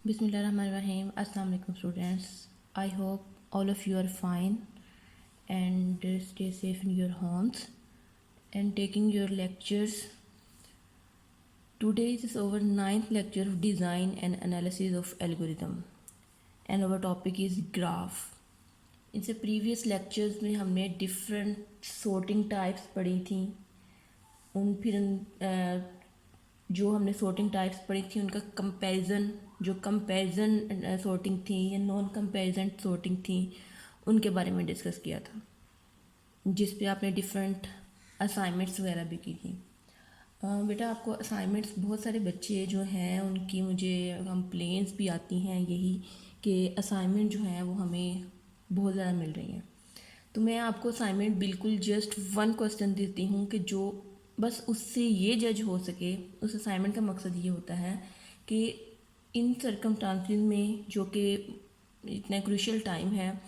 Bismillahirrahmanirrahim. Assalamu alaikum students. I hope all of you are fine and stay safe in your homes and taking your lectures. Today is our ninth lecture of design and analysis of algorithm and our topic is graph. इनसे previous lectures में हमने different sorting types पढ़ी थी जो हमने sorting types पढ़ी थी उनका कंपैरिजन, जो कंपैरिजन sorting थी या नॉन कंपैरिजन sorting थी उनके बारे में डिस्कस किया था, जिस पे आपने डिफरेंट असाइनमेंट्स वगैरह भी की थी। बेटा आपको असाइनमेंट्स बहुत सारे बच्चे जो हैं उनकी मुझे कंप्लेंट्स भी आती हैं यही कि असाइनमेंट जो हैं वो हमें बहुत ज़्यादा मिल रही हैं। तो मैं आपको असाइनमेंट बिल्कुल जस्ट वन क्वेश्चन देती हूँ कि जो बस उससे ये जज हो सके। उस असाइनमेंट का मकसद ये होता है कि इन सर्कमस्टांसेस में जो कि इतना क्रूशियल टाइम है,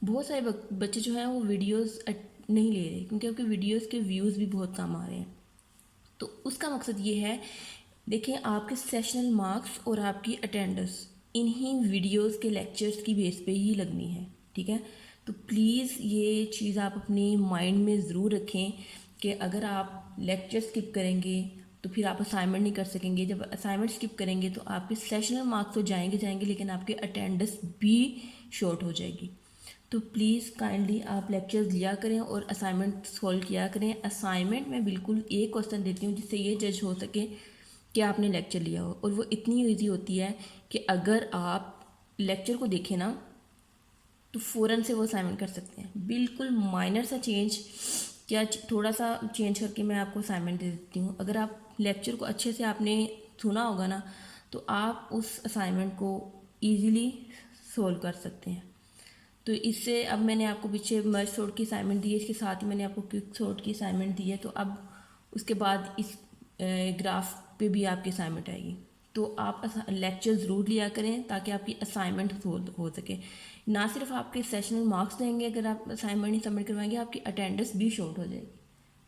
बहुत सारे बच्चे जो हैं वो वीडियोस नहीं ले रहे क्योंकि आपके वीडियोस के व्यूज़ भी बहुत कम आ रहे हैं। तो उसका मकसद ये है, देखें आपके सेशनल मार्क्स और आपकी अटेंडेंस इन्हीं वीडियोस के लेक्चर्स की बेस पे ही लगनी है, ठीक है। तो प्लीज़ ये चीज़ आप अपनी माइंड में ज़रूर रखें कि अगर आप लेक्चर स्किप करेंगे तो फिर आप असाइनमेंट नहीं कर सकेंगे। जब असाइनमेंट स्किप करेंगे तो आपके सेशनल मार्क्स तो जाएंगे लेकिन आपके अटेंडेंस भी शॉर्ट हो जाएगी। तो प्लीज़ काइंडली आप लेक्चर्स लिया करें और असाइनमेंट सॉल्व किया करें। असाइनमेंट में बिल्कुल एक क्वेश्चन देती हूँ जिससे ये जज हो सके कि आपने लेक्चर लिया हो, और वो इतनी ईजी होती है कि अगर आप लेक्चर को देखें ना तो फ़ौरन से वो असाइनमेंट कर सकते हैं। बिल्कुल माइनर सा चेंज, क्या थोड़ा सा चेंज करके मैं आपको असाइनमेंट दे देती हूँ। अगर आप लेक्चर को अच्छे से आपने सुना होगा ना तो आप उस असाइनमेंट को ईज़िली सोल्व कर सकते हैं। तो इससे अब मैंने आपको पीछे मर्ज सॉर्ट की असाइनमेंट दी है, इसके साथ ही मैंने आपको क्विक सॉर्ट की असाइनमेंट दी है। तो अब उसके बाद इस ग्राफ पे भी आपकी असाइनमेंट आएगी। तो आप लेक्चर ज़रूर लिया करें ताकि आपकी असाइनमेंट हो सके। ना सिर्फ आपके सेशनल मार्क्स देंगे अगर आप असाइनमेंट नहीं सबमिट करवाएंगे, आपकी अटेंडेंस भी शॉर्ट हो जाएगी,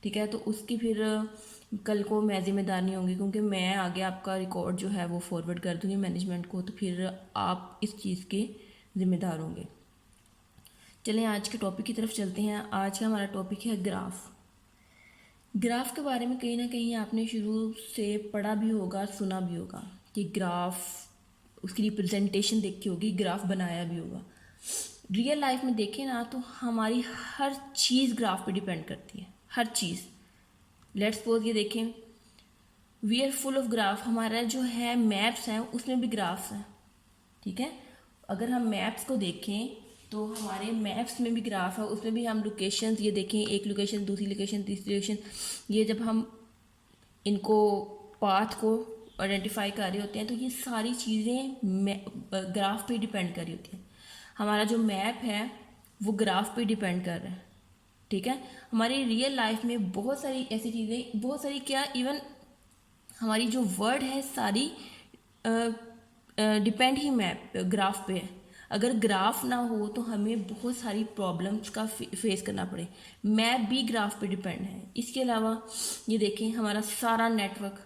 ठीक है। तो उसकी फिर कल को मैं ज़िम्मेदार नहीं होंगी क्योंकि मैं आगे आपका रिकॉर्ड जो है वो फॉरवर्ड कर दूँगी मैनेजमेंट को, तो फिर आप इस चीज़ के ज़िम्मेदार होंगे। चलें आज के टॉपिक की तरफ चलते हैं। आज का हमारा टॉपिक है ग्राफ। ग्राफ के बारे में कहीं ना कहीं आपने शुरू से पढ़ा भी होगा, सुना भी होगा कि ग्राफ, उसकी रिप्रेजेंटेशन देखी होगी, ग्राफ बनाया भी होगा। रियल लाइफ में देखें ना तो हमारी हर चीज़ ग्राफ पे डिपेंड करती है, हर चीज़। लेट्स सपोज ये देखें, we are full of graph. हमारा जो है मैप्स हैं उसमें भी ग्राफ्स हैं, ठीक है। अगर हम मैप्स को देखें तो हमारे मैप्स में भी ग्राफ है, उसमें भी हम लोकेशंस ये देखें, एक लोकेशन, दूसरी लोकेशन, तीसरी लोकेशन, ये जब हम इनको पाथ को आइडेंटिफाई कर रहे होते हैं तो ये सारी चीज़ें ग्राफ पे डिपेंड कर रही होती हैं। हमारा जो मैप है वो ग्राफ पे डिपेंड कर रहा है, ठीक है। हमारी रियल लाइफ में बहुत सारी ऐसी चीज़ें, बहुत सारी क्या, इवन हमारी जो वर्ड है सारी डिपेंड ही मैप ग्राफ पे है। अगर ग्राफ ना हो तो हमें बहुत सारी प्रॉब्लम्स का फेस करना पड़े। मैप भी ग्राफ पे डिपेंड है। इसके अलावा ये देखें, हमारा सारा network,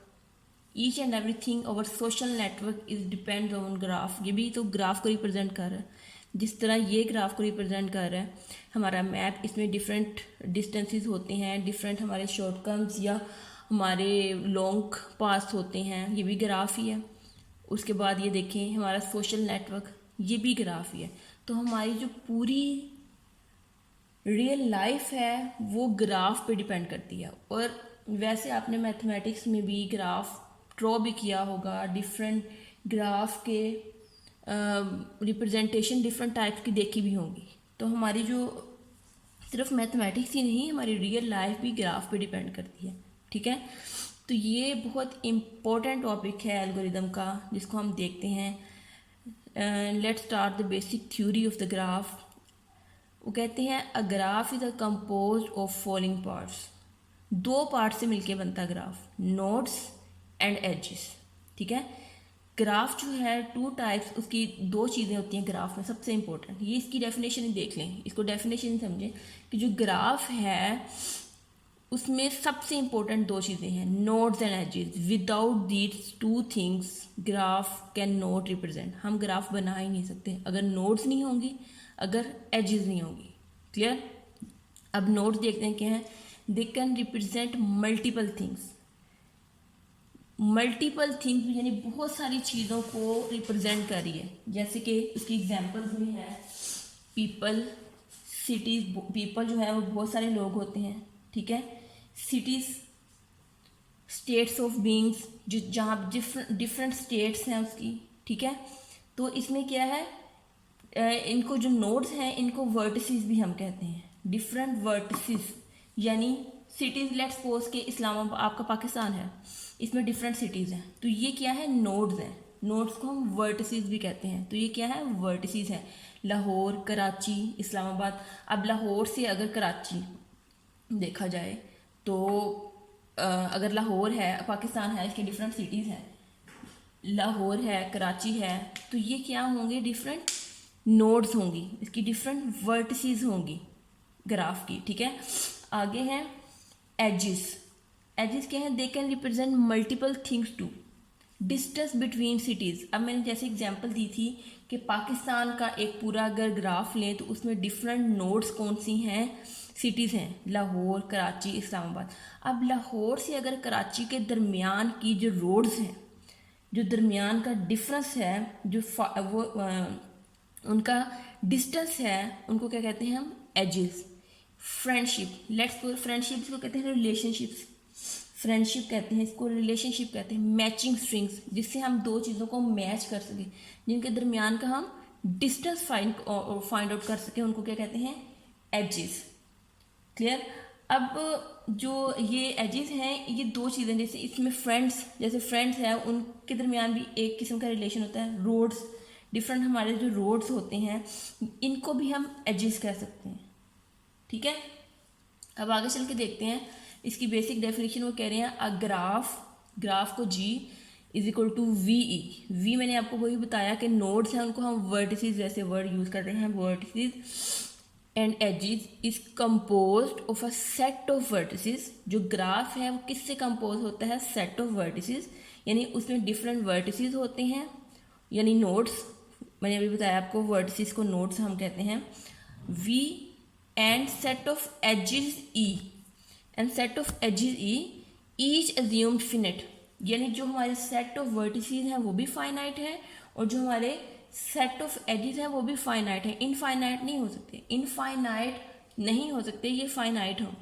each and everything our social network is depend on graph. ये भी तो ग्राफ को रिप्रेजेंट कर रहा है, जिस तरह ये ग्राफ को रिप्रेजेंट कर रहा है हमारा मैप। इसमें डिफरेंट डिस्टेंसेस होते हैं, डिफरेंट हमारे शॉर्टकम्स या हमारे लॉन्ग पास होते हैं, ये भी ग्राफ ही है। उसके बाद ये देखें हमारा सोशल नेटवर्क, ये भी ग्राफ ही है। तो हमारी जो पूरी रियल लाइफ है वो ग्राफ पे डिपेंड करती है। और वैसे आपने मैथमेटिक्स में भी ग्राफ ड्रॉ भी किया होगा, डिफरेंट ग्राफ के रिप्रेजेंटेशन डिफरेंट टाइप्स की देखी भी होंगी। तो हमारी जो सिर्फ मैथमेटिक्स ही नहीं, हमारी रियल लाइफ भी ग्राफ पे डिपेंड करती है, ठीक है। तो ये बहुत इम्पोर्टेंट टॉपिक है एल्गोरिदम का, जिसको हम देखते हैं। Let's start the basic theory of the graph. वो कहते हैं a graph is a compose of following parts. दो पार्ट से मिलके बनता है ग्राफ, नोड्स एंड एजेस, ठीक है। ग्राफ जो है टू टाइप्स, उसकी दो चीज़ें होती हैं ग्राफ में सबसे इंपॉर्टेंट। ये इसकी डेफिनेशन ही देख लें, इसको डेफिनेशन समझें कि जो ग्राफ है उसमें सबसे इंपॉर्टेंट दो चीज़ें हैं, nodes and edges. Without these two things graph can not represent. हम ग्राफ बना ही नहीं सकते अगर नोड्स नहीं होंगी, अगर एजेस नहीं होंगी। क्लियर। अब नोड्स देखते हैं क्या है। They can represent multiple things. Multiple things यानी बहुत सारी चीज़ों को रिप्रेजेंट कर रही है। जैसे कि उसकी एग्जांपल्स भी है, पीपल, सिटीज। पीपल जो है वो बहुत सारे लोग होते हैं, ठीक है। सिटीज, स्टेट्स ऑफ बीइंग्स, जो जहाँ डिफरेंट स्टेट्स हैं उसकी, ठीक है। तो इसमें क्या है, इनको जो नोड्स हैं इनको वर्टिसेस भी हम कहते हैं, डिफरेंट वर्टिसेस। यानी सिटीज़, लेट्स सपोज के इस्लामाबाद आपका पाकिस्तान है, इसमें डिफरेंट सिटीज़ हैं, तो ये क्या है, नोड्स हैं। नोड्स को हम वर्टिसेस भी कहते हैं, तो ये क्या है, वर्टिसेस हैं। लाहौर, कराची, इस्लामाबाद। अब लाहौर से अगर कराची देखा जाए तो अगर लाहौर है, पाकिस्तान है, इसके डिफरेंट सिटीज़ हैं, लाहौर है, कराची है, तो ये क्या होंगे, डिफरेंट नोड्स होंगी, इसकी डिफरेंट वर्टिसेस होंगी ग्राफ की, ठीक है। आगे हैं एजेस। एजेस क्या है, they can represent multiple things too. Distance between cities. अब मैंने जैसे एग्जांपल दी थी कि पाकिस्तान का एक पूरा अगर ग्राफ लें तो उसमें डिफरेंट नोड्स कौन सी हैं, सिटीज़ हैं, लाहौर, कराची, इस्लामाबाद। अब लाहौर से अगर कराची के दरमियान की जो रोड्स हैं, जो दरमियान का डिफरेंस है, जो वो उनका डिस्टेंस है, उनको क्या कहते हैं हम, एजेस। फ्रेंडशिप, लेट्स फ्रेंडशिप को कहते हैं रिलेशनशिप्स, फ्रेंडशिप कहते हैं इसको, रिलेशनशिप कहते हैं। मैचिंग स्ट्रिंग्स, जिससे हम दो चीज़ों को मैच कर सकें, जिनके दरमियान का हम डिस्टेंस फाइंड आउट कर सकें, उनको क्या कहते हैं, एजेस। क्लियर। अब जो ये एजेस हैं, ये दो चीज़ें, जैसे इसमें फ्रेंड्स, जैसे फ्रेंड्स हैं उनके दरमियान भी एक किस्म का रिलेशन होता है। रोड्स, डिफरेंट हमारे जो रोड्स होते हैं, इनको भी हम एजेस कह सकते हैं, ठीक है। अब आगे चल के देखते हैं इसकी बेसिक डेफिनेशन। वो कह रहे हैं अ ग्राफ को G is equal to VE। V मैंने आपको वही बताया कि नोड्स हैं, उनको हम वर्टिसेस, जैसे वर्ड यूज़ कर रहे हैं, vertices and edges is composed of a set of vertices. जो ग्राफ है वो किससे कंपोज होता है, सेट ऑफ वर्टिसेस, यानी उसमें डिफरेंट वर्टिसेस होते हैं, यानी नोड्स। मैंने अभी बताया आपको, वर्टिसेस को नोड्स हम कहते हैं। V and set of edges E, and set of edges E each assumed finite. यानी जो हमारे सेट ऑफ वर्टिसेस हैं वो भी फाइनाइट है, और जो हमारे सेट ऑफ एजेस हैं वो भी फाइनाइट है। इनफाइनाइट नहीं हो सकते, इनफाइनाइट नहीं हो सकते, ये फाइनाइट हो।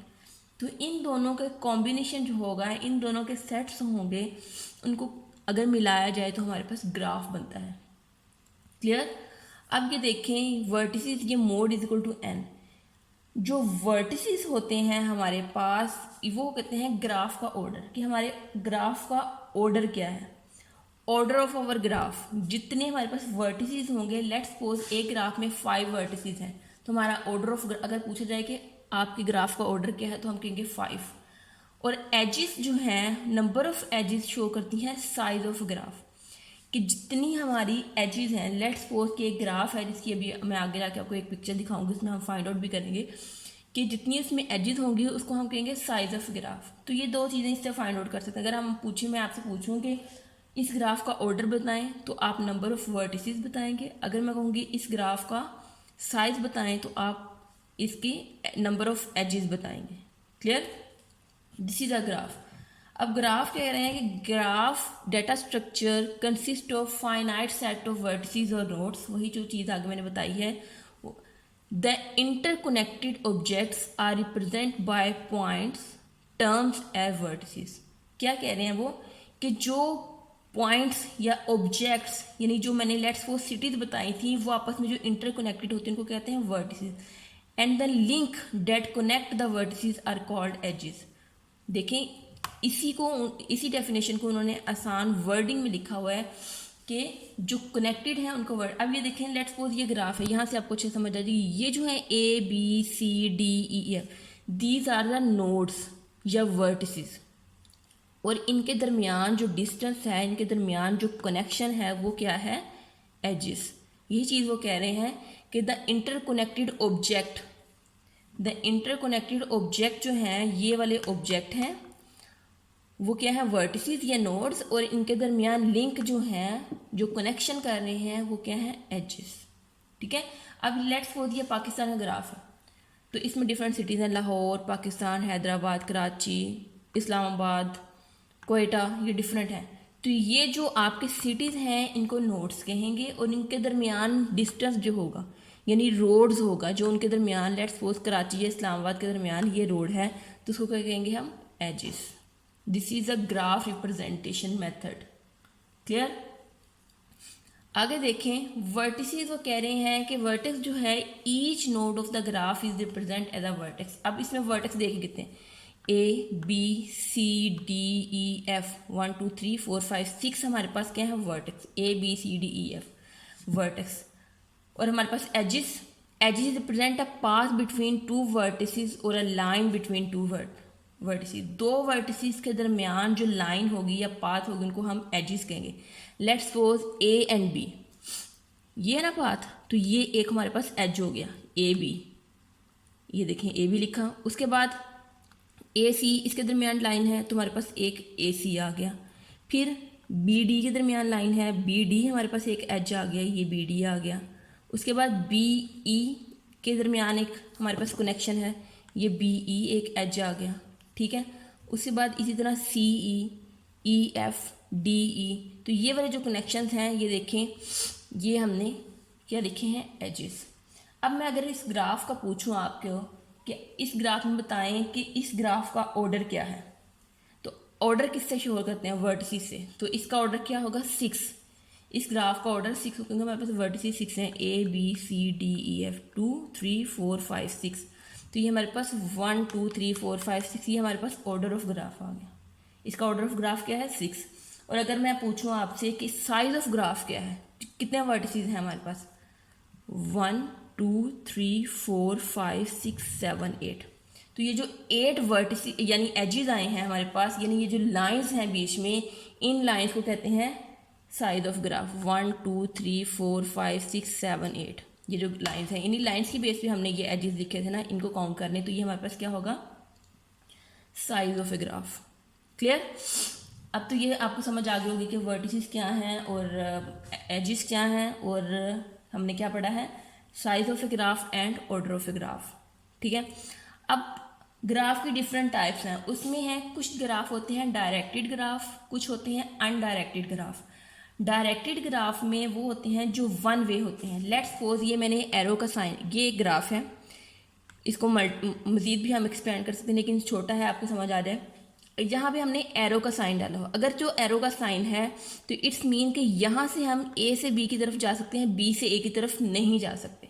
तो इन दोनों के कॉम्बिनेशन जो होगा, इन दोनों के सेट्स होंगे, उनको अगर मिलाया जाए तो हमारे पास ग्राफ बनता है। क्लियर। अब ये देखें वर्टिसेस, ये mode is equal to n। जो वर्टिसेस होते हैं हमारे पास, वो कहते हैं ग्राफ का ऑर्डर, कि हमारे ग्राफ का ऑर्डर क्या है, ऑर्डर ऑफ आवर ग्राफ। जितने हमारे पास वर्टिसेस होंगे, लेट्स सपोज एक ग्राफ में 5 वर्टिसेस हैं, तो हमारा ऑर्डर ऑफ, अगर पूछा जाए कि आपके ग्राफ का ऑर्डर क्या है, तो हम कहेंगे 5। और एजेस जो हैं, नंबर ऑफ एजेस शो करती हैं साइज ऑफ ग्राफ, कि जितनी हमारी एजेस हैं, लेट्स सपोज कि एक ग्राफ है जिसकी अभी मैं आगे जाके आपको एक पिक्चर दिखाऊंगी, उसमें हम फाइंड आउट भी करेंगे कि जितनी उसमें एजेस होंगी उसको हम कहेंगे साइज ऑफ ग्राफ। तो ये दो चीज़ें इससे फाइंड आउट कर सकते हैं। अगर हम पूछें, मैं आपसे पूछूं कि इस ग्राफ का ऑर्डर बताएं, तो आप नंबर ऑफ वर्टिसेस बताएंगे। अगर मैं कहूँगी इस ग्राफ का साइज बताएं, तो आप इसकी नंबर ऑफ एजेस बताएंगे। Clear. This is a graph. अब ग्राफ कह रहे हैं कि graph data structure consist of finite set of vertices और नोड्स। वही जो चीज़ आगे मैंने बताई है। The interconnected objects are represent by points terms as vertices. क्या कह रहे हैं वो, कि जो पॉइंट्स या ऑब्जेक्ट्स, यानी जो मैंने लेट्स वो सिटीज बताई थी, वो आपस में जो इंटरकनेक्टेड होती हैं उनको कहते हैं vertices. And the link that connect the vertices are called edges. देखें, इसी डेफिनेशन को उन्होंने आसान वर्डिंग में लिखा हुआ है कि जो कनेक्टेड है उनको वर्ड। अब ये देखें, लेट्स सपोज ये ग्राफ है, यहाँ से आपको अच्छे समझ आ जाएगी। ये जो है ABCDEF, these are the nodes या वर्टिसेस, और इनके दरमियान जो डिस्टेंस है, इनके दरमियान जो कनेक्शन है, वो क्या है, एजेस। यही चीज़ वो कह रहे हैं कि the interconnected object the interconnected object जो हैं, ये वाले ऑब्जेक्ट हैं, वो क्या है, वर्टिसेस या नोड्स, और इनके दरमियान लिंक जो हैं, जो कनेक्शन कर रहे हैं, वो क्या है, एजेस। ठीक है। अब लेट्स सपोज ये पाकिस्तान का ग्राफ है, तो इसमें डिफरेंट सिटीज़ हैं, लाहौर पाकिस्तान, हैदराबाद, कराची, इस्लामाबाद, कोयटा, ये डिफरेंट हैं। तो ये जो आपके सिटीज़ हैं, इनको नोड्स कहेंगे, और इनके दरमियान डिस्टेंस जो होगा, यानी रोड्स होगा जो उनके दरमियान, लेट्स सपोज कराची या इस्लामाबाद के दरमियान ये रोड है, तो उसको क्या कहेंगे हम, edges. This is a graph representation method. Clear. आगे देखें, वर्टिसेस, वो कह रहे हैं कि वर्टेक्स जो है, each node of the graph is represent as a vertex. अब इसमें वर्टेक्स देखें कितने, A B C D E F, 1 2 3 4 5 6 हमारे पास क्या है, vertex, A B C D E F, vertex. और हमारे पास edges, edges represent a path between two vertices और a line between two vertices. दो वर्टिसेस के दरमियान जो लाइन होगी या पाथ होगी, उनको हम एजिस कहेंगे। Let's suppose A and B, ये है ना पाथ, तो ये एक हमारे पास एज हो गया, ए बी, ये देखें ए बी लिखा। उसके बाद ए सी, इसके दरमियान लाइन है, तो हमारे पास एक ए सी आ गया। फिर बी डी के दरमियान लाइन है, बी डी हमारे पास एक एज आ गया, ये बी डी आ गया। उसके बाद बी ई के दरमियान एक हमारे पास कनेक्शन है, ये बी ई एक एज आ गया। ठीक है। उसके बाद इसी तरह सी ई एफ डी ई, तो ये वाले जो कनेक्शंस हैं, ये देखें, ये हमने क्या लिखे हैं, एजेस। अब मैं अगर इस ग्राफ का पूछूं आपको कि इस ग्राफ में बताएं कि इस ग्राफ का ऑर्डर क्या है, तो ऑर्डर किससे शो करते हैं, वर्टिसेस से। तो इसका ऑर्डर क्या होगा, 6। इस ग्राफ का ऑर्डर 6 होगा। हमारे पास वर्टिसेस 6 हैं, A B C D E F, 2 3 4 5 6। तो ये हमारे पास 1 2 3 4 5 6, ये हमारे पास ऑर्डर ऑफ ग्राफ आ गया। इसका ऑर्डर ऑफ ग्राफ क्या है, 6। और अगर मैं पूछूं आपसे कि साइज ऑफ ग्राफ क्या है, कितने वर्टिसेस हैं हमारे पास, 1 2 3 4 5 6 7 8। तो ये जो 8 वर्टिसेस यानी एजेस आए हैं हमारे पास, यानी ये जो लाइंस हैं बीच में, इन लाइंस को कहते हैं साइज ऑफ ग्राफ। 1 2 3 4 5 6 7 8, ये जो लाइंस हैं, इन्हीं लाइंस की बेस पे हमने ये एजेस लिखे थे ना, इनको काउंट करने, तो ये हमारे पास क्या होगा, size of a graph. Clear. अब तो ये आपको समझ आ गई होगी कि वर्टिसेस क्या हैं और एजेस क्या हैं, और हमने क्या पढ़ा है, size of a graph and order of a graph. ठीक है। अब ग्राफ की डिफरेंट टाइप्स हैं, उसमें है कुछ ग्राफ होते हैं डायरेक्टेड ग्राफ, कुछ होते हैं अनडायरेक्टेड ग्राफ। डायरेक्टेड ग्राफ में वो होते हैं जो वन वे होते हैं। लेट्स सपोज ये मैंने एरो का साइन, ये एक ग्राफ है, इसको मज़ीद भी हम एक्सपेंड कर सकते हैं, लेकिन छोटा है, आपको समझ आ जाए। यहाँ पे हमने एरो का साइन डाला हो, अगर जो एरो का साइन है, तो इट्स मीन कि यहाँ से हम ए से बी की तरफ जा सकते हैं, बी से ए की तरफ नहीं जा सकते।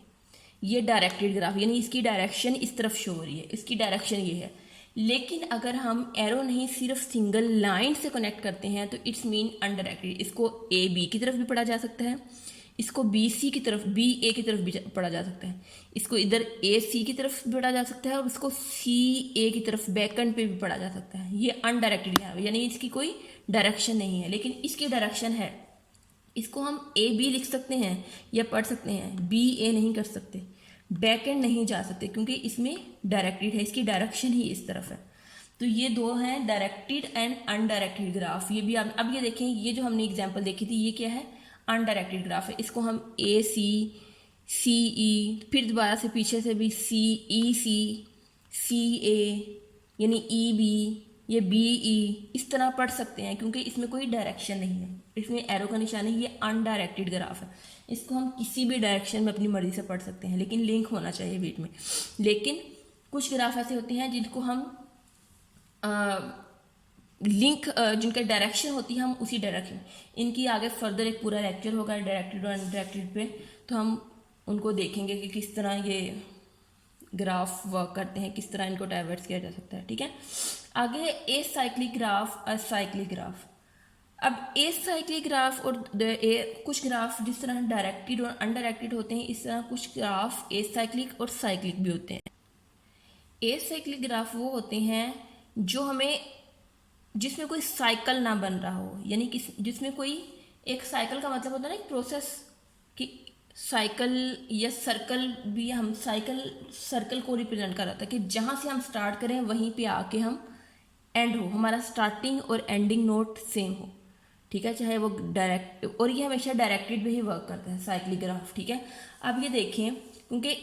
ये डायरेक्टेड ग्राफ, यानी इसकी डायरेक्शन इस तरफ शो हो रही है, इसकी डायरेक्शन ये है। लेकिन अगर हम एरो नहीं, सिर्फ सिंगल लाइन से कनेक्ट करते हैं, तो इट्स मीन अनडायरेक्टेड। इसको ए बी की तरफ भी पढ़ा जा सकता है, इसको बी सी की तरफ, बी ए की तरफ भी पढ़ा जा सकता है, इसको इधर ए सी की तरफ भी पढ़ा जा सकता है, और इसको सी ए की तरफ बैकेंड पे भी पढ़ा जा सकता है। ये अनडायरेक्टेड है, यानी इसकी कोई डायरेक्शन नहीं है, लेकिन इसकी डायरेक्शन है। इसको हम ए बी लिख सकते हैं या पढ़ सकते हैं, बी ए नहीं कर सकते, बैकेंड नहीं जा सकते, क्योंकि इसमें डायरेक्टेड है, इसकी डायरेक्शन ही इस तरफ है। तो ये दो हैं, डायरेक्टेड एंड अनडायरेक्टेड ग्राफ। ये भी आप अब ये देखें, ये जो हमने एग्जांपल देखी थी, ये क्या है, अनडायरेक्टेड ग्राफ है। इसको हम ए सी सी ई, फिर दोबारा से पीछे से भी सी ई सी ए, यानी ई बी, ये बी ई, इस तरह पढ़ सकते हैं, क्योंकि इसमें कोई डायरेक्शन नहीं है, इसमें एरो का निशान है। ये अनडायरेक्टेड ग्राफ है, इसको हम किसी भी डायरेक्शन में अपनी मर्जी से पढ़ सकते हैं, लेकिन लिंक होना चाहिए बीच में। लेकिन कुछ ग्राफ ऐसे होते हैं जिनको हम लिंक, जिनका डायरेक्शन होती है हम उसी डायरेक्शन, इनकी आगे फर्दर एक पूरा लेक्चर होगा डायरेक्टेड और अनडायरेक्टेड पे, तो हम उनको देखेंगे कि किस तरह ये ग्राफ वर्क करते हैं, किस तरह इनको डाइवर्ट किया जा सकता है। ठीक है। आगे a cyclic graph, acyclic graph. अब ए साइक्लिक ग्राफ और कुछ ग्राफ जिस तरह डायरेक्टेड और अनडायरेक्टेड होते हैं, इस तरह कुछ ग्राफ ए साइक्लिक और साइक्लिक भी होते हैं। ए साइक्लिक ग्राफ वो होते हैं जो हमें, जिसमें कोई साइकिल ना बन रहा हो, यानी कि जिसमें कोई एक साइकिल का मतलब होता है ना एक प्रोसेस, कि साइकिल या सर्कल भी, हम सर्कल को रिप्रेजेंट कर रहा था कि जहाँ से हम स्टार्ट करें वहीं पे आके हम एंड हो, हमारा स्टार्टिंग और एंडिंग नोट सेम हो, ठीक है, चाहे वो डायरेक्ट, और ये हमेशा डायरेक्टेड में ही वर्क करता है साइक्लिक ग्राफ, ठीक है। अब ये देखें, क्योंकि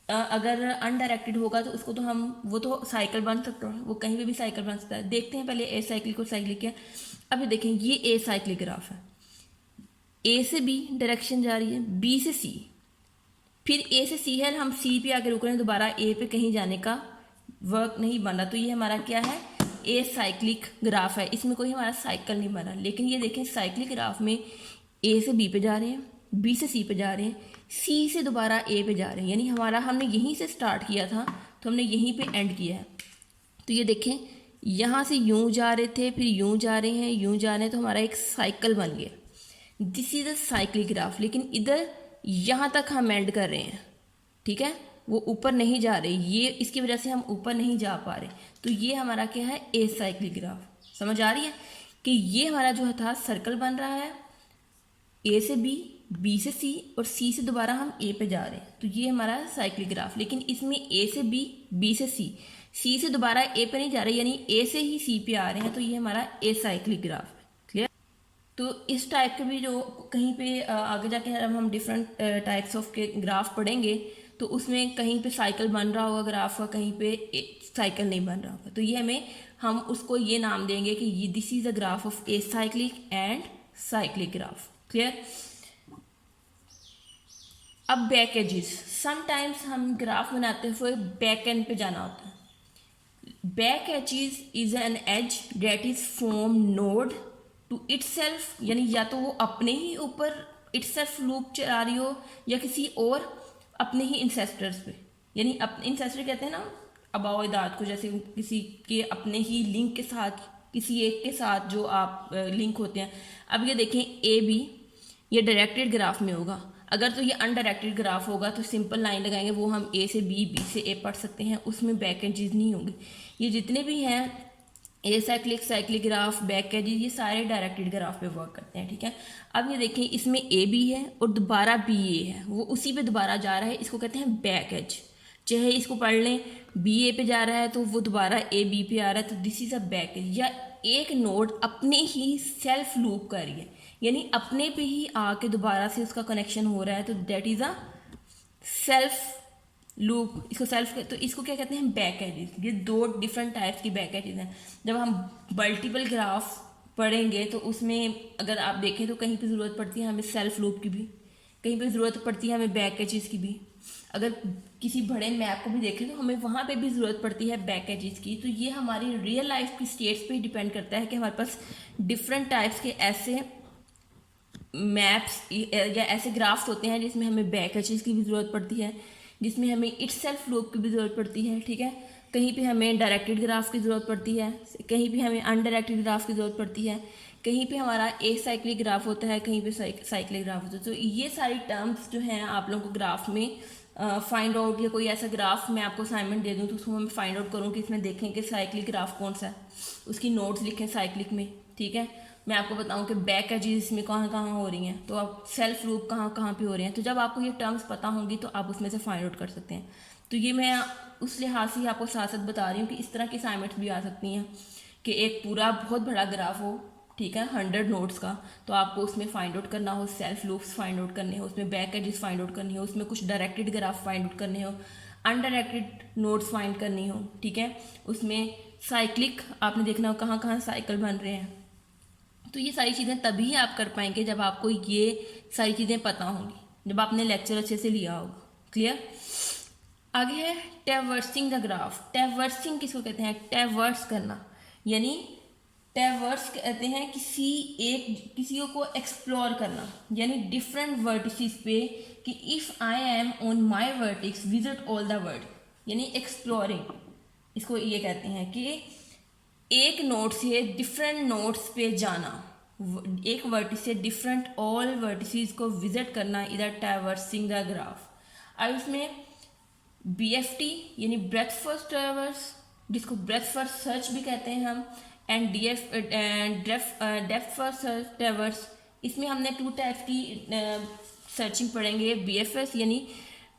अगर अनडायरेक्टेड होगा तो उसको तो हम, वो तो साइकिल बन सकता है, वो कहीं पे भी साइकिल बन सकता है। देखते हैं पहले ए साइक्लिक और साइक्लिक क्या। अब ये देखें, ये ए साइक्लिक ग्राफ है, ए से बी डायरेक्शन जा रही है, बी से सी, फिर ए से सी है, हम सी पे आके रुक रहे हैं, दोबारा ए पे कहीं जाने का वर्क नहीं बन रहा, तो ये हमारा क्या है, ए साइक्लिक ग्राफ है, इसमें कोई हमारा साइकिल नहीं बना। लेकिन ये देखें, साइक्लिक ग्राफ में ए से बी पे जा रहे हैं, बी से सी पे जा रहे हैं, सी से दोबारा ए पे जा रहे हैं, यानी हमारा, हमने यहीं से स्टार्ट किया था तो हमने यहीं पे एंड किया है। तो ये देखें, यहाँ से यूं जा रहे थे, फिर यूं जा रहे हैं, यूं जा रहे हैं, तो हमारा एक साइकिल बन गया, this is a cyclic graph. लेकिन इधर यहाँ तक हम एंड कर रहे हैं, ठीक है, वो ऊपर नहीं जा रहे, ये इसकी वजह से हम ऊपर नहीं जा पा रहे, तो ये हमारा क्या है, ए साइक्लिक ग्राफ। समझ आ रही है कि ये हमारा जो था सर्कल बन रहा है, ए से बी, बी से सी, और सी से दोबारा हम ए पे जा रहे हैं, तो ये हमारा साइक्लिक ग्राफ। लेकिन इसमें ए से बी, बी से सी, सी से दोबारा ए पे नहीं जा रहे, यानी ए से ही सी पे आ रहे हैं, तो ये हमारा ए साइक्लिक ग्राफ है। क्लियर। तो इस टाइप के भी जो कहीं पे आगे जाके हम डिफरेंट टाइप्स ऑफ के ग्राफ पढ़ेंगे, तो उसमें कहीं पे साइकिल बन रहा होगा ग्राफ का, कहीं पे साइकिल नहीं बन रहा होगा, तो ये हम उसको ये नाम देंगे कि ये this is a graph of acyclic and cyclic graph. Clear. अब बैक एजेस, समटाइम्स हम ग्राफ बनाते हुए बैक एंड पे जाना होता है। Back edges is an edge that is from node to itself, यानी या तो वो अपने ही ऊपर इटसेल्फ लूप चला रही हो, या किसी और अपने ही इंसेस्टर्स पे, यानी अपने इंसेस्टर कहते हैं ना अबाव दाद को, जैसे किसी के अपने ही लिंक के साथ, किसी एक के साथ जो आप लिंक होते हैं। अब ये देखें, ए बी ये डायरेक्टेड ग्राफ में होगा, अगर तो ये अनडायरेक्टेड ग्राफ होगा तो सिंपल लाइन लगाएंगे, वो हम ए से बी, बी से ए पढ़ सकते हैं, उसमें बैक एजेस नहीं होंगी। ये जितने भी हैं acyclic, cyclic graph, back edges, ये सारे डायरेक्टेड ग्राफ पे वर्क करते हैं, ठीक है। अब ये देखें, इसमें ए बी है और दोबारा बी ए है, वो उसी पे दोबारा जा रहा है, इसको कहते हैं बैक एज। चाहे इसको पढ़ लें, बी ए पे जा रहा है तो वो दोबारा ए बी पे आ रहा है, तो this is a back edge. या एक नोड अपने ही सेल्फ लूप कर रही है, यानी अपने पे ही आके दोबारा से उसका कनेक्शन हो रहा है, तो that is a self loop. इसको सेल्फ, तो इसको क्या कहते हैं, बैक एजेस। ये दो डिफरेंट टाइप्स की बैक एजेस हैं। जब हम मल्टीपल ग्राफ पढ़ेंगे तो उसमें अगर आप देखें तो कहीं पे ज़रूरत पड़ती है हमें सेल्फ लूप की भी, कहीं पे ज़रूरत पड़ती है हमें बैक एजेस की भी। अगर किसी बड़े मैप को भी देखें तो हमें वहाँ पे भी ज़रूरत पड़ती है बैक एजेस की। तो ये हमारी रियल लाइफ की स्टेट्स पे ही डिपेंड करता है कि हमारे पास डिफरेंट टाइप्स के ऐसे मैप्स या ऐसे ग्राफ्स होते हैं जिसमें हमें बैक एजेस की भी ज़रूरत पड़ती है, जिसमें हमें इट सेल्फ लूप की भी ज़रूरत पड़ती है, ठीक है। कहीं पे हमें डायरेक्टेड ग्राफ की ज़रूरत पड़ती है, कहीं पे हमें अनडायरेक्टेड ग्राफ की ज़रूरत पड़ती है, कहीं पे हमारा ए साइक्लिक ग्राफ होता है, कहीं पे साइक्लिक ग्राफ होता है। तो ये सारी टर्म्स जो हैं आप लोगों को ग्राफ में फाइंड आउट, या कोई ऐसा ग्राफ मैं आपको असाइनमेंट दे दूँ तो उसको मैं फाइंड आउट करूँ कि इसमें देखें कि साइक्लिक ग्राफ कौन सा है, उसकी नोट्स लिखें साइक्लिक में, ठीक है। मैं आपको बताऊं कि बैक एजेस इसमें कहाँ कहाँ हो रही हैं, तो आप सेल्फ लूप कहाँ कहाँ पे हो रहे हैं। तो जब आपको ये टर्म्स पता होंगी तो आप उसमें से फाइंड आउट कर सकते हैं। तो ये मैं उस लिहाज से ही आपको साथ साथ बता रही हूँ कि इस तरह की असाइनमेंट्स भी आ सकती हैं कि एक पूरा बहुत बड़ा ग्राफ हो, ठीक है, 100 नोट्स का, तो आपको उसमें फाइंड आउट करना हो, सेल्फ लूप्स फाइंड आउट करने हो, उसमें बैक एजेस फाइंड आउट करनी हो, उसमें कुछ डायरेक्टेड ग्राफ फाइंड आउट करने हो, अनडायरेक्टेड नोट्स फाइंड करनी हो, ठीक है। उसमें साइक्लिक आपने देखना हो कहाँ कहाँ साइकिल बन रहे हैं। तो ये सारी चीज़ें तभी आप कर पाएंगे जब आपको ये सारी चीज़ें पता होंगी, जब आपने लेक्चर अच्छे से लिया होगा। क्लियर। आगे है ट्रैवर्सिंग द ग्राफ। ट्रैवर्सिंग किसको कहते हैं, ट्रैवर्स करना, यानी ट्रैवर्स कहते हैं किसी को एक्सप्लोर करना, यानी डिफरेंट वर्टिसेस पे, कि if I am on my vertices visit all the word, यानी एक्सप्लोरिंग इसको ये कहते हैं कि एक नोड से डिफरेंट नोड्स पे जाना, एक वर्टिस से डिफरेंट ऑल वर्टिसेस को विजिट करना, इधर ट्रैवर्सिंग द ग्राफ। अब इसमें BFT यानी ब्रेथ फर्स्ट ट्रैवर्स, जिसको ब्रेथ फर्स्ट सर्च भी कहते हैं हम, एंड डेप्थ फर्स्ट ट्रैवर्स। इसमें हमने 2 टाइप्स की सर्चिंग पढ़ेंगे BFS यानी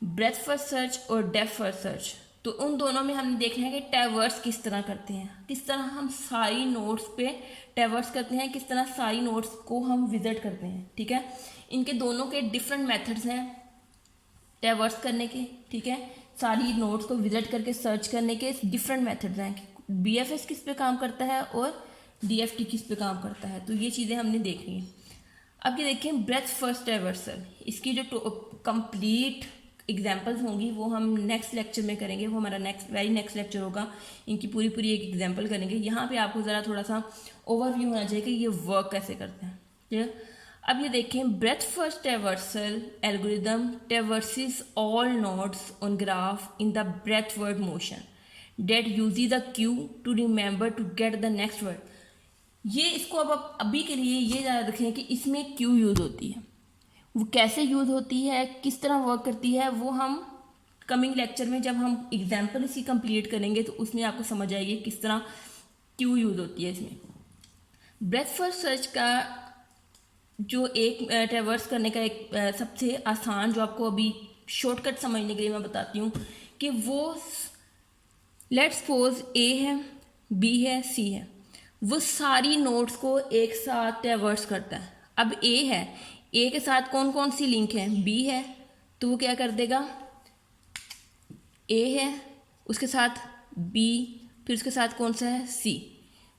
ब्रेथ फर्स्ट सर्च और डेप्थ फर्स्ट सर्च। तो उन दोनों में हमने देखना है कि ट्रैवर्स किस तरह करते हैं, किस तरह हम सारी नोड्स पे ट्रैवर्स करते हैं, किस तरह सारी नोड्स को हम विजिट करते हैं। ठीक है, इनके दोनों के डिफरेंट मेथड्स हैं ट्रैवर्स करने के। ठीक है, सारी नोड्स को विजिट करके सर्च करने के डिफरेंट मेथड्स हैं। BFS किस पे काम करता है और DFT किस पे काम करता है, तो ये चीज़ें हमने देखनी है। अब ये देखें ब्रेथ फर्स्ट ट्रैवर्सल, इसकी जो कंप्लीट एग्जाम्पल्स होंगी वो हम नेक्स्ट लेक्चर में करेंगे, वो हमारा वेरी नेक्स्ट लेक्चर होगा। इनकी पूरी एक एग्जाम्पल करेंगे। यहाँ पे आपको ज़रा थोड़ा सा ओवरव्यू होना चाहिए कि ये वर्क कैसे करते हैं। ठीक है, अब ये देखें breadth first traversal algorithm traverses all nodes on graph in the breadthward motion that uses the queue to remember to get the next word. ये इसको अब अभी के लिए ये याद रखें कि इसमें क्यू यूज़ होती है, वो कैसे यूज़ होती है, किस तरह वर्क करती है, वो हम कमिंग लेक्चर में जब हम एग्जाम्पल इसकी कंप्लीट करेंगे तो उसमें आपको समझ आएगी किस तरह क्यू यूज़ होती है इसमें। ब्रेथ फर्स्ट सर्च का जो एक ट्रैवर्स करने का एक सबसे आसान, जो आपको अभी शॉर्टकट समझने के लिए मैं बताती हूँ कि वो लेट्स सपोज A है, B है, C है, वो सारी नोड्स को एक साथ ट्रैवर्स करता है। अब A है, A के साथ कौन कौन सी लिंक है, B है, तो वो क्या कर देगा, A है उसके साथ B, फिर उसके साथ कौन सा है, C,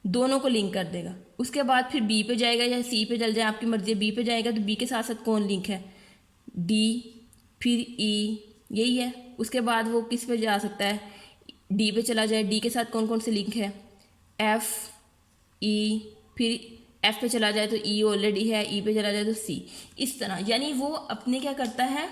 दोनों को लिंक कर देगा। उसके बाद फिर B पे जाएगा या C पे चल जाए, आपकी मर्जी है। B पे जाएगा तो B के साथ साथ कौन लिंक है, D, फिर E, यही है। उसके बाद वो किस पे जा सकता है, D पे चला जाए, D के साथ कौन कौन से लिंक है, F, E, फिर F पे चला जाए तो E ऑलरेडी है, E पे चला जाए तो C। इस तरह यानी वो अपने क्या करता है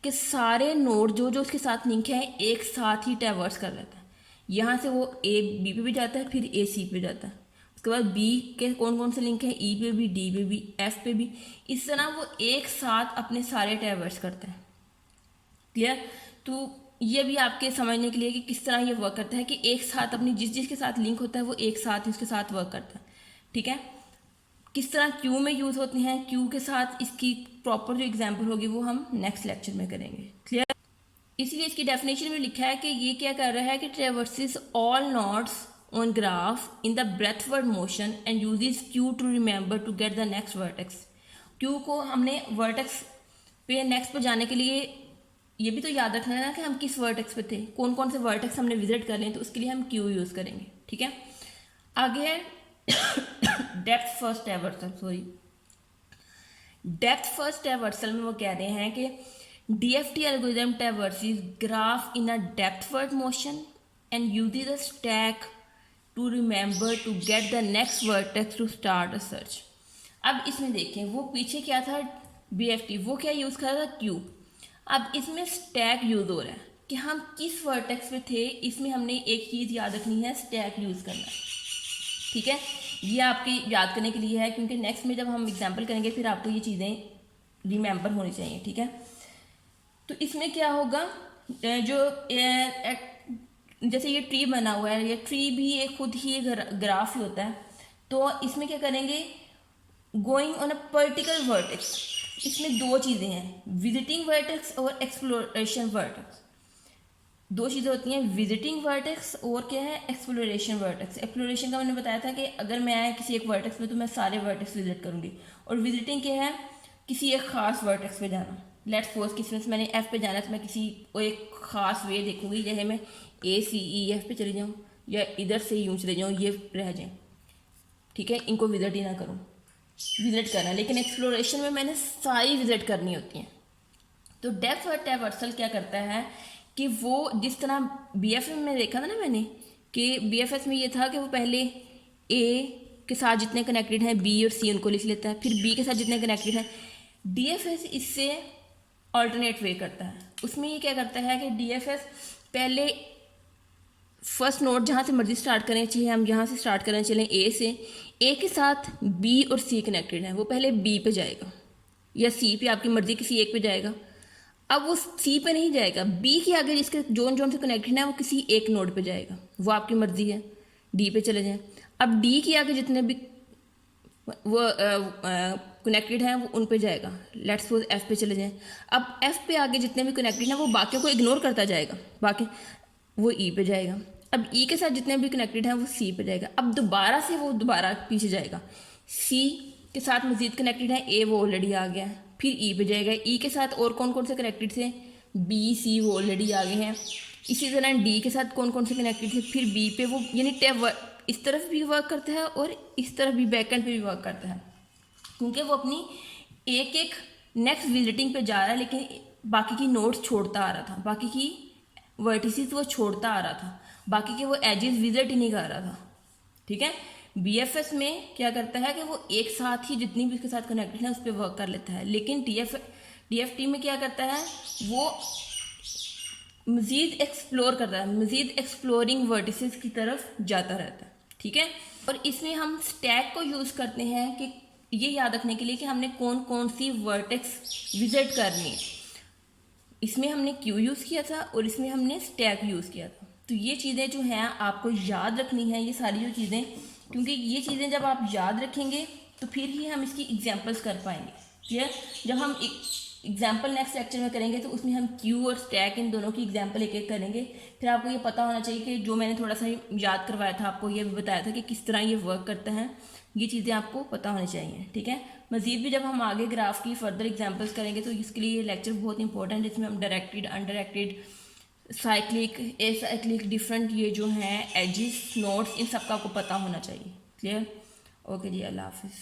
कि सारे नोड जो जो उसके साथ लिंक है एक साथ ही ट्रैवर्स कर लेता है। यहाँ से वो A B पे भी जाता है, फिर A C पे जाता है। उसके बाद B के कौन कौन से लिंक है, E पे भी, D पे भी, F पे भी। इस तरह वो एक साथ अपने सारे ट्रैवर्स करता है। क्लियर? तो ये भी आपके समझने के लिए कि किस तरह ये वर्क करता है कि एक साथ अपनी जिसके साथ लिंक होता है वो एक साथ ही उसके साथ वर्क करता है। ठीक है, किस तरह क्यू में यूज़ होते हैं, क्यू के साथ इसकी प्रॉपर जो एग्जांपल होगी वो हम नेक्स्ट लेक्चर में करेंगे। क्लियर? इसलिए इसकी डेफिनेशन में लिखा है कि ये क्या कर रहा है कि traverses all nodes on graph in the breadthward motion and uses queue to remember to get the next vertex. Queue को हमने वर्टेक्स पे नेक्स्ट पे जाने के लिए ये भी तो याद रखना है ना कि हम किस वर्टेक्स पे थे, कौन कौन से वर्टेक्स हमने विजिट कर लें, तो उसके लिए हम क्यू यूज़ करेंगे। ठीक है, आगे है depth first traversal. Depth first traversal में वो कह रहे हैं कि DFT algorithm traverses graph in a depthward motion and uses a stack to remember to get the next vertex to start a search. अब इसमें देखें वो पीछे क्या था BFT, वो क्या यूज़ कर रहा था, क्यू। अब इसमें स्टैक यूज़ हो रहा है कि हम किस वर्टेक्स पे थे, इसमें हमने एक चीज़ याद रखनी है, स्टैक यूज़ करना है। ठीक है, ये आपकी याद करने के लिए है क्योंकि नेक्स्ट में जब हम एग्जांपल करेंगे फिर आपको ये चीज़ें रिमेंबर होनी चाहिए। ठीक है, तो इसमें क्या होगा, जो जैसे ये ट्री बना हुआ है, ये ट्री भी एक खुद ही ग्राफ ही होता है। तो इसमें क्या करेंगे, going on a particular vertex, इसमें दो चीज़ें हैं, विजिटिंग वर्टेक्स और एक्सप्लोरेशन वर्टेक्स। दो चीज़ें होती हैं, विजिटिंग वर्टेक्स और क्या है, एक्सप्लोरेशन वर्टेक्स। एक्सप्लोरेशन का मैंने बताया था कि अगर मैं किसी एक वर्टेक्स पे तो मैं सारे वर्टेक्स विजिट करूँगी, और विजिटिंग क्या है, किसी एक ख़ास वर्टेक्स पे जाना। लेट्स सपोज किसी में मैंने F पे जाना है तो मैं किसी को एक ख़ास वे देखूँगी, जैसे मैं A C E F पे चली जाऊँ या इधर से यूँ चले जाऊँ, ये रह जाए। ठीक है, इनको विजिट ही ना करूँ, विजिट करना। लेकिन एक्सप्लोरेशन में मैंने सारी विजिट करनी होती हैं। तो डेप्थ ट्रैवर्सल क्या करता है कि वो जिस तरह BFS में देखा था ना मैंने कि BFS में ये था कि वो पहले A के साथ जितने कनेक्टेड हैं B और C उनको लिख लेता है, फिर B के साथ जितने कनेक्टेड हैं। DFS इससे ऑल्टरनेट वे करता है। उसमें ये क्या करता है कि DFS पहले फर्स्ट नोड जहाँ से मर्जी स्टार्ट करें, चाहिए हम यहाँ से स्टार्ट करें, चलें A से, A के साथ B और C कनेक्टेड है, वो पहले B पे जाएगा या C पे, आपकी मर्जी किसी एक पे जाएगा। अब वो C पे नहीं जाएगा, B के आगे जिसके जोन जोन से कनेक्टेड है वो किसी एक नोड पे जाएगा, वो आपकी मर्जी है, D पे चले जाएं। अब D के आगे जितने भी वो कनेक्टेड हैं वो उन पे जाएगा। लेट्स सपोज एफ पे चले जाएं। अब एफ पे आगे जितने भी कनेक्टेड हैं वो बाकियों को इग्नोर करता जाएगा, बाकी वो ई पे जाएगा। अब ई के साथ जितने भी कनेक्टेड हैं वो सी पे जाएगा। अब दोबारा से वो दोबारा पीछे जाएगा। सी के साथ मजीद कनेक्टेड है, ए वो ऑलरेडी आ गया है, फिर ई पे जाएगा। ई के साथ और कौन कौन से कनेक्टेड थे, बी सी वो ऑलरेडी आ गए हैं। इसी तरह डी के साथ कौन कौन से कनेक्टेड थे, फिर बी पे वो, यानी टैब इस तरफ भी वर्क करता है और इस तरफ भी बैकएंड पे भी वर्क करता है, क्योंकि वो अपनी एक एक नेक्स्ट विजिटिंग पे जा रहा है, लेकिन बाकी की नोड्स छोड़ता आ रहा था, बाकी की वर्टिसेस वो छोड़ता आ रहा था, बाकी के वो एजेस विजिट ही नहीं कर रहा था। ठीक है, बीएफएस में क्या करता है कि वो एक साथ ही जितनी भी उसके साथ कनेक्टेड है उस पर वर्क कर लेता है, लेकिन डीएफटी में क्या करता है, वो मज़ीद एक्सप्लोर करता है, मज़ीद एक्सप्लोरिंग वर्टिसेस की तरफ जाता रहता है। ठीक है, और इसमें हम स्टैक को यूज़ करते हैं कि ये याद रखने के लिए कि हमने कौन कौन सी वर्टेक्स विजिट करनी है। इसमें हमने क्यू यूज़ किया था और इसमें हमने स्टैक यूज़ किया था। तो ये चीज़ें जो हैं आपको याद रखनी है, ये सारी जो चीज़ें, क्योंकि ये चीज़ें जब आप याद रखेंगे तो फिर ही हम इसकी एग्जांपल्स कर पाएंगे। क्लियर, जब हम एग्जाम्पल नेक्स्ट लेक्चर में करेंगे तो उसमें हम क्यू और स्टैक इन दोनों की एग्जाम्पल एक एक करेंगे। फिर आपको ये पता होना चाहिए कि जो मैंने थोड़ा सा याद करवाया था, आपको ये भी बताया था कि किस तरह ये वर्क करता है, ये चीज़ें आपको पता होनी चाहिए। ठीक है, मज़ीद भी जब हम आगे ग्राफ की फर्दर एग्जाम्पल्स करेंगे तो इसके लिए ये लेक्चर बहुत इंपॉर्टेंट है, जिसमें हम directed, undirected, cyclic, acyclic, different ये जो हैं एजिस, नोड्स, इन सब का आपको पता होना चाहिए। क्लियर, ओके जी, अल्लाह हाफिज़।